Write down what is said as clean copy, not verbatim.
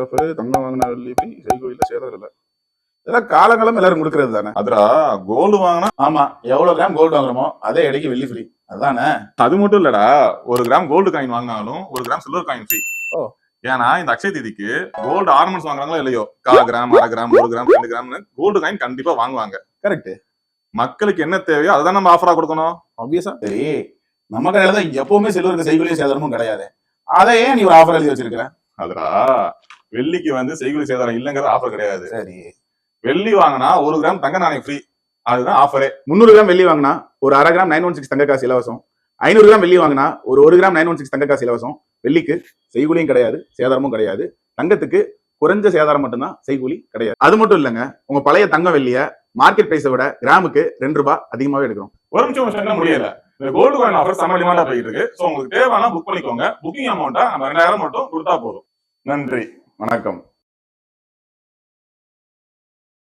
Offer தங்கம் வாங்கினா வெள்ளி free, செய்கூலியில சேதாரம் இல்லை. இதெல்லாம் காலங்காலம் எல்லாரும் கொடுக்கறது தானே. அதுரா கோல்டு வாங்கினா ஆமா, எவ்வளவு கிராம் கோல்டு வாங்குறோமோ அதே எடைக்கு வெள்ளி ஃப்ரீ, அதுதானே. அது மட்டும் இல்லடா, 1 கிராம் கோல்டு காயின் வாங்கினாலும் 1 கிராம் சில்வர் காயின் ஃப்ரீ. ஓ. ஏன்னா இந்த அக்ஷய தீதிக்கு கோல்டு ஆர்னமெண்ட்ஸ் வாங்குறாங்களோ இல்லையோ, 1/4 கிராம் 1/2 கிராம் 1 கிராம் 2 கிராம்னு கோல்டு காயின் கண்டிப்பா வாங்குவாங்க. கரெக்ட். மக்களுக்கு என்ன தேவையோ அதுதான் நம்ம ஆஃபரா கொடுக்கணும். ஆப்வியஸா. சரி, நம்ம கடையில தான் எப்பவுமே சில்வருக்கு செய்கூலி சேதாரமும் கிடையாது, அதை ஏன் நீ ஒரு ஆஃபர் எழுதி வச்சிருக்க? அதுரா வெள்ளிக்கு செய்கூலி சேதாரம் இல்லங்கிறது ஆஃபர் கிடையாது. சரி, வெள்ளி வாங்கினா 1 கிராம் தங்க நாணயம் ஃப்ரீ, அதுதான் ஆஃபரே. 300 கிராம் வெள்ளி வாங்கினா ஒரு 1/2 கிராம் 916 தங்க காசு இலவசம். 500 கிராம் வெள்ளி வாங்கினா ஒரு 1 கிராம் 916 தங்க காசு இலவசம். வெள்ளிக்கு செய்கூலியும் கிடையாது, சேதாரமும் கிடையாது. தங்கத்துக்கு குறைஞ்ச சேதாரம் மட்டும்தான், செய்கூலி கிடையாது. அது மட்டும் இல்லங்க, உங்க பழைய தங்க வெள்ளிய மார்க்கெட் பிரைஸை விட கிராமுக்கு 2 ரூபாய் அதிகமாவே எடுக்கிறோம். ஒரு நிமிஷம் முடியல, இந்த கோல்டு காயின் ஆஃபர் செம டிமாண்டா போயிட்டு இருக்கு. சோ உங்களுக்கு தேவையான புக் பண்ணிக்கோங்க. புக்கிங் அமௌண்ட்டா நம்ம 2000 மட்டும் கொடுத்தா போதும். நன்றி, வணக்கம்.